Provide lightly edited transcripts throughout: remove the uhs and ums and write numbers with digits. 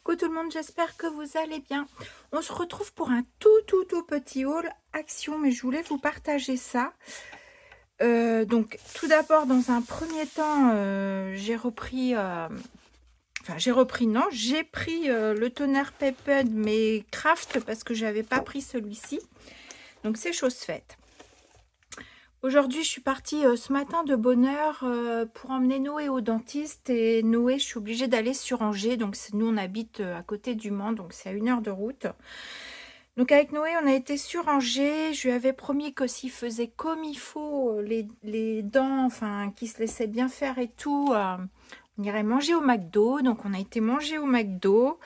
Coucou tout le monde, j'espère que vous allez bien. On se retrouve pour un tout petit haul action, mais je voulais vous partager ça. Donc tout d'abord, dans un premier temps, j'ai pris le toner Papered mais Craft parce que j'avais pas pris celui-ci. Donc c'est chose faite. Aujourd'hui, je suis partie ce matin de bonne heure pour emmener Noé au dentiste. Et Noé, je suis obligée d'aller sur Angers. Donc, nous, on habite à côté du Mans, donc c'est à 1 heure de route. Donc, avec Noé, on a été sur Angers. Je lui avais promis que s'il faisait comme il faut, les dents, enfin, qu'il se laissait bien faire et tout, on irait manger au McDo. Donc, on a été manger au McDo.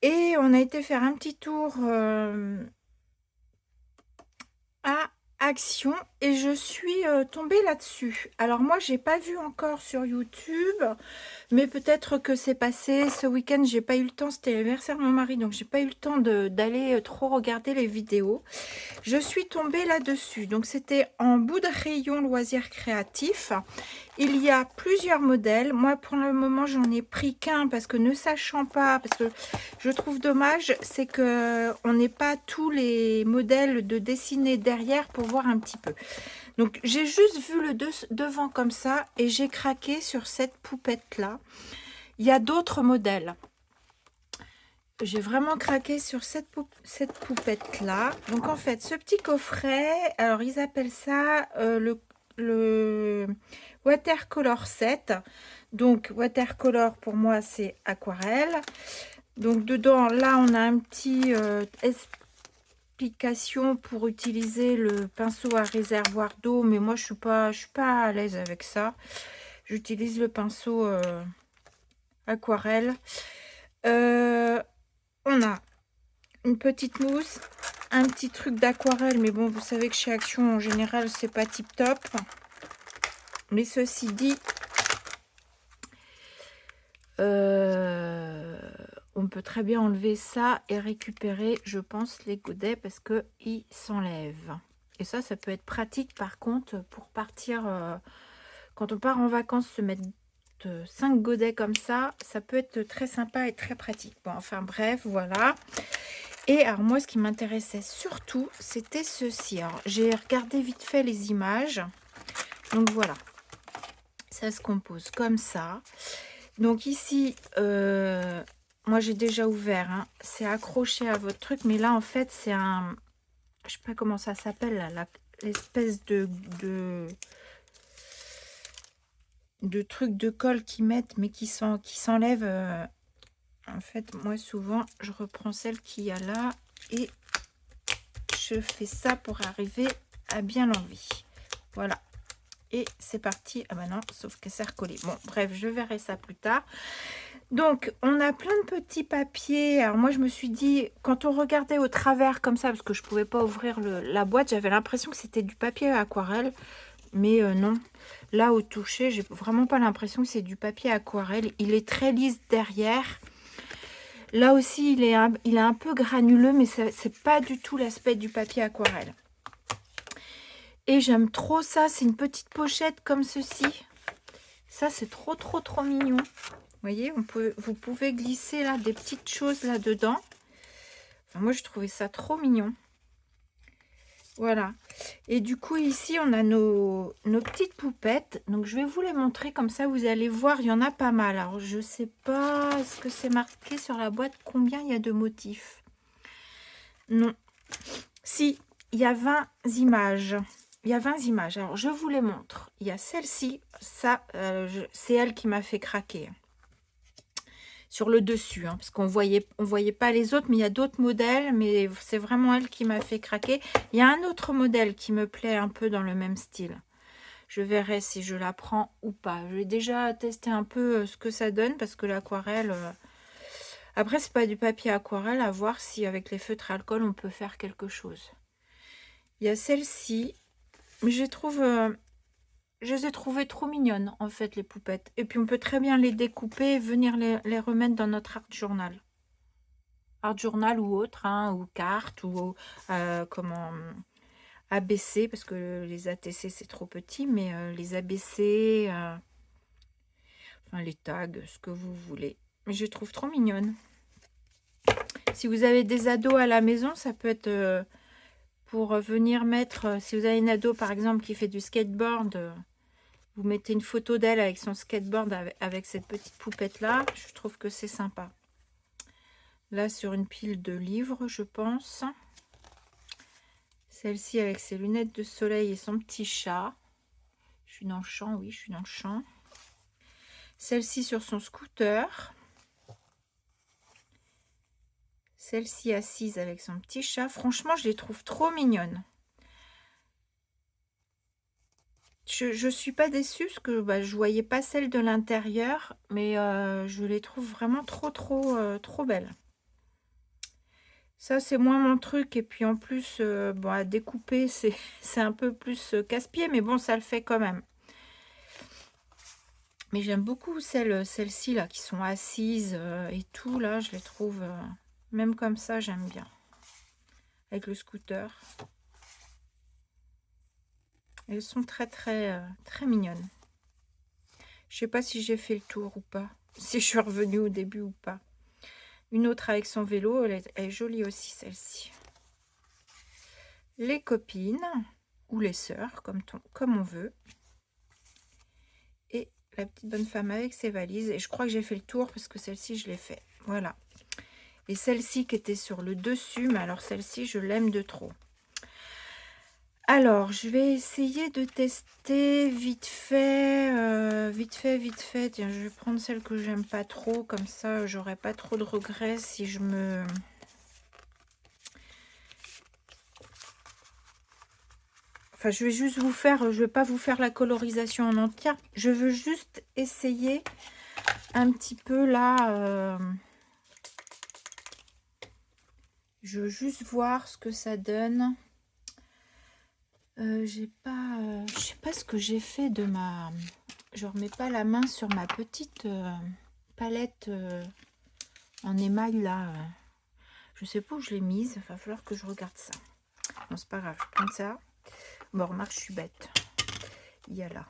Et on a été faire un petit tour à Action et je suis tombée là-dessus. Alors moi, j'ai pas vu encore sur YouTube, mais peut-être que c'est passé ce week-end. J'ai pas eu le temps, c'était l'anniversaire de mon mari, donc j'ai pas eu le temps d'aller trop regarder les vidéos. Je suis tombée là-dessus. Donc c'était en bout de rayon loisirs créatifs. Il y a plusieurs modèles. Moi, pour le moment, j'en ai pris qu'un parce que ne sachant pas, parce que je trouve dommage, c'est que on n'ait pas tous les modèles de dessinés derrière pour voir un petit peu. Donc, j'ai juste vu le devant comme ça et j'ai craqué sur cette poupette-là. Il y a d'autres modèles. J'ai vraiment craqué sur cette poupette-là. Donc, en fait, ce petit coffret, alors ils appellent ça le watercolor set. Donc, watercolor, pour moi, c'est aquarelle. Donc, dedans, là, on a un petit explication pour utiliser le pinceau à réservoir d'eau. Mais moi, je suis pas à l'aise avec ça. J'utilise le pinceau aquarelle. On a une petite mousse, un petit truc d'aquarelle, mais bon, vous savez que chez Action, en général, c'est pas tip top. Mais ceci dit, on peut très bien enlever ça et récupérer, je pense, les godets parce que ils s'enlèvent. Et ça peut être pratique par contre pour partir, quand on part en vacances, se mettre 5 godets comme ça peut être très sympa et très pratique. Bon, enfin bref, voilà. Et alors moi, ce qui m'intéressait surtout, c'était ceci. Alors, j'ai regardé vite fait les images. Donc voilà, ça se compose comme ça. Donc ici, moi j'ai déjà ouvert. Hein. C'est accroché à votre truc, mais là en fait c'est un, je sais pas comment ça s'appelle, l'espèce de truc de colle qu'ils mettent, mais qui s'enlève. En fait, moi souvent, je reprends celle qu'il y a là et je fais ça pour arriver à bien l'enlever. Voilà. Et c'est parti. Ah bah non, sauf que c'est recollé. Bon, bref, je verrai ça plus tard. Donc, on a plein de petits papiers. Alors moi, je me suis dit, quand on regardait au travers comme ça, parce que je ne pouvais pas ouvrir la boîte, j'avais l'impression que c'était du papier aquarelle. Mais non. Là, au toucher, j'ai vraiment pas l'impression que c'est du papier aquarelle. Il est très lisse derrière. Là aussi, il est un peu granuleux, mais c'est pas du tout l'aspect du papier aquarelle. Et j'aime trop ça. C'est une petite pochette comme ceci. Ça, c'est trop mignon. Vous voyez, vous pouvez glisser là des petites choses là-dedans. Enfin, moi, je trouvais ça trop mignon. Voilà. Et du coup, ici, on a nos petites poupettes. Donc, je vais vous les montrer. Comme ça, vous allez voir, il y en a pas mal. Alors, je sais pas, est-ce que c'est marqué sur la boîte combien il y a de motifs? Non. Si, il y a 20 images. Il y a 20 images. Alors, je vous les montre. Il y a celle-ci. Ça, c'est elle qui m'a fait craquer. Sur le dessus, hein, parce qu'on voyait pas les autres, mais il y a d'autres modèles, mais c'est vraiment elle qui m'a fait craquer. Il y a un autre modèle qui me plaît un peu dans le même style. Je verrai si je la prends ou pas. Je vais déjà tester un peu ce que ça donne, parce que l'aquarelle... Après, c'est pas du papier aquarelle, à voir si avec les feutres à alcool, on peut faire quelque chose. Il y a celle-ci, mais je les ai trouvées trop mignonnes, en fait, les poupettes. Et puis, on peut très bien les découper et venir les remettre dans notre art journal. Art journal ou autre, hein, ou carte, ou comment ABC, parce que les ATC, c'est trop petit, mais les ABC, enfin, les tags, ce que vous voulez. Mais je les trouve trop mignonnes. Si vous avez des ados à la maison, ça peut être pour venir mettre, si vous avez une ado par exemple qui fait du skateboard, vous mettez une photo d'elle avec son skateboard avec cette petite poupette là. Je trouve que c'est sympa. Là sur une pile de livres, je pense. Celle-ci avec ses lunettes de soleil et son petit chat. Je suis dans le champ, oui, je suis dans le champ. Celle-ci sur son scooter. Celle-ci assise avec son petit chat. Franchement, je les trouve trop mignonnes. Je suis pas déçue parce que je voyais pas celle de l'intérieur, mais je les trouve vraiment trop belles. Ça, c'est moins mon truc. Et puis en plus, bon, à découper, c'est un peu plus casse-pied, mais bon, ça le fait quand même. Mais j'aime beaucoup celles-ci là qui sont assises et tout. Là, je les trouve, même comme ça, j'aime bien. Avec le scooter. Elles sont très mignonnes. Je sais pas si j'ai fait le tour ou pas. Si je suis revenue au début ou pas. Une autre avec son vélo, elle est jolie aussi celle-ci. Les copines ou les sœurs, comme on veut. Et la petite bonne femme avec ses valises. Et je crois que j'ai fait le tour parce que celle-ci, je l'ai fait. Voilà. Et celle-ci qui était sur le dessus, mais alors celle-ci, je l'aime de trop. Alors, je vais essayer de tester vite fait. Tiens, je vais prendre celle que j'aime pas trop. Comme ça, j'aurai pas trop de regrets si je me... Enfin, je vais juste vous faire... Je vais pas vous faire la colorisation en entière. Je veux juste essayer un petit peu là... Je veux juste voir ce que ça donne. J'ai pas... je sais pas ce que j'ai fait de ma... Je remets pas la main sur ma petite palette en émail là. Je sais pas où je l'ai mise. Il va falloir que je regarde ça. Bon, c'est pas grave, je prends ça. Bon, remarque, je suis bête. Il y a là.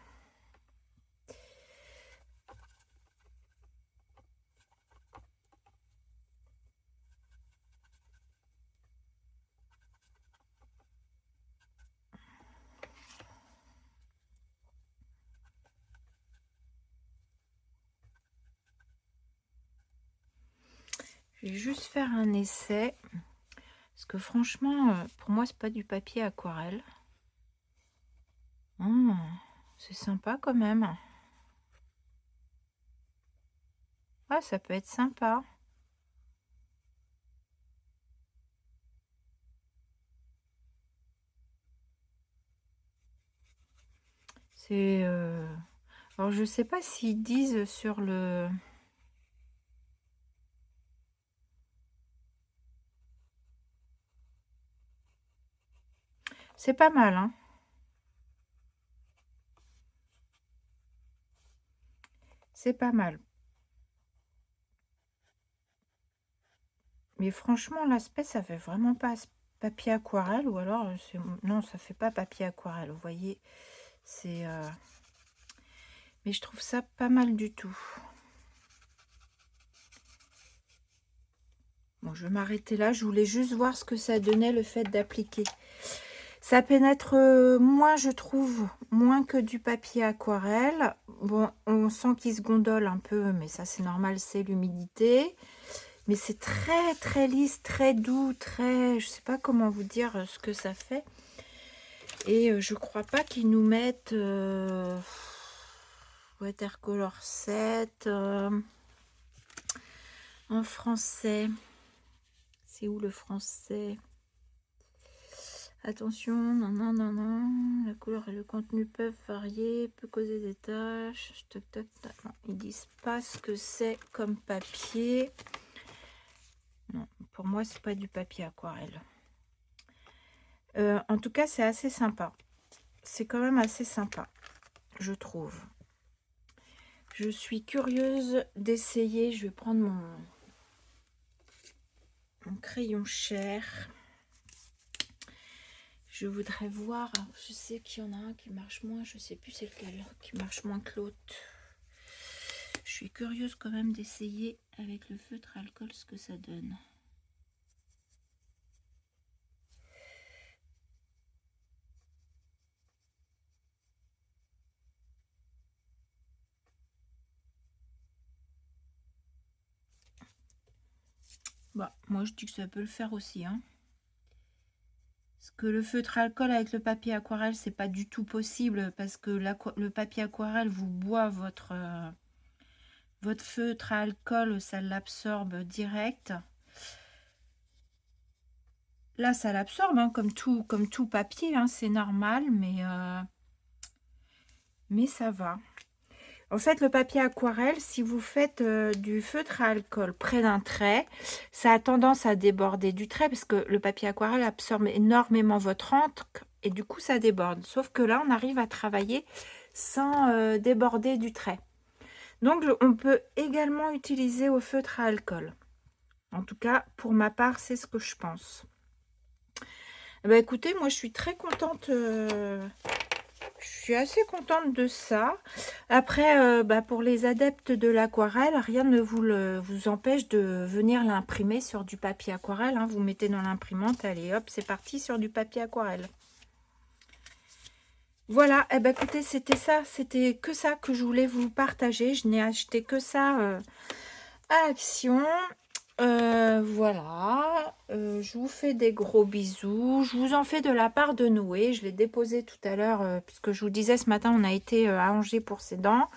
Je vais juste faire un essai. Parce que franchement, pour moi, c'est pas du papier aquarelle. C'est sympa quand même. Ah, ça peut être sympa. C'est... Alors, je sais pas s'ils disent sur le... C'est pas mal, hein. C'est pas mal. Mais franchement, l'aspect, ça fait vraiment pas papier aquarelle. Ou alors, non, ça fait pas papier aquarelle. Vous voyez, c'est... Mais je trouve ça pas mal du tout. Bon, je vais m'arrêter là. Je voulais juste voir ce que ça donnait, le fait d'appliquer. Ça pénètre moins, je trouve, moins que du papier aquarelle. Bon, on sent qu'il se gondole un peu, mais ça, c'est normal, c'est l'humidité. Mais c'est très lisse, très doux, très... Je sais pas comment vous dire ce que ça fait. Et je crois pas qu'ils nous mettent Watercolor 7 en français. C'est où le français? Attention, non. La couleur et le contenu peuvent varier, peut causer des taches. Non, ils disent pas ce que c'est comme papier. Non, pour moi, c'est pas du papier aquarelle. En tout cas, c'est assez sympa. C'est quand même assez sympa, je trouve. Je suis curieuse d'essayer. Je vais prendre mon crayon Cher. Je voudrais voir. Alors, je sais qu'il y en a un qui marche moins. Je sais plus c'est lequel qui marche moins que l'autre. Je suis curieuse quand même d'essayer avec le feutre alcool ce que ça donne. Bah, moi, je dis que ça peut le faire aussi, hein. Parce que le feutre alcool avec le papier aquarelle, c'est pas du tout possible parce que le papier aquarelle vous boit votre feutre à alcool, ça l'absorbe direct. Là, ça l'absorbe, hein, comme tout papier, hein, c'est normal, mais ça va. En fait, le papier aquarelle, si vous faites du feutre à alcool près d'un trait, ça a tendance à déborder du trait parce que le papier aquarelle absorbe énormément votre encre et du coup, ça déborde. Sauf que là, on arrive à travailler sans déborder du trait. Donc, on peut également utiliser au feutre à alcool. En tout cas, pour ma part, c'est ce que je pense. Bah, écoutez, moi, je suis très contente... Je suis assez contente de ça. Après, bah, pour les adeptes de l'aquarelle, rien ne vous empêche de venir l'imprimer sur du papier aquarelle, hein. Vous mettez dans l'imprimante, allez hop, c'est parti sur du papier aquarelle. Voilà, eh ben, écoutez, c'était que ça que je voulais vous partager. Je n'ai acheté que ça à Action. Voilà, je vous fais des gros bisous. Je vous en fais de la part de Noé. Je l'ai déposé tout à l'heure, puisque je vous disais ce matin, on a été à Angers pour ses dents.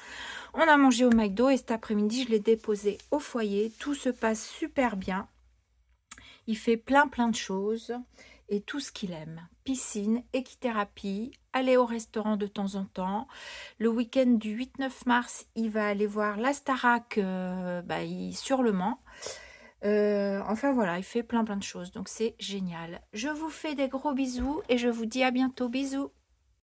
On a mangé au McDo et cet après-midi, je l'ai déposé au foyer. Tout se passe super bien. Il fait plein de choses et tout ce qu'il aime. Piscine, équithérapie, aller au restaurant de temps en temps. Le week-end du 8-9 mars, il va aller voir la Starac sur le Mans. Enfin voilà, il fait plein de choses, donc c'est génial. Je vous fais des gros bisous et je vous dis à bientôt. Bisous.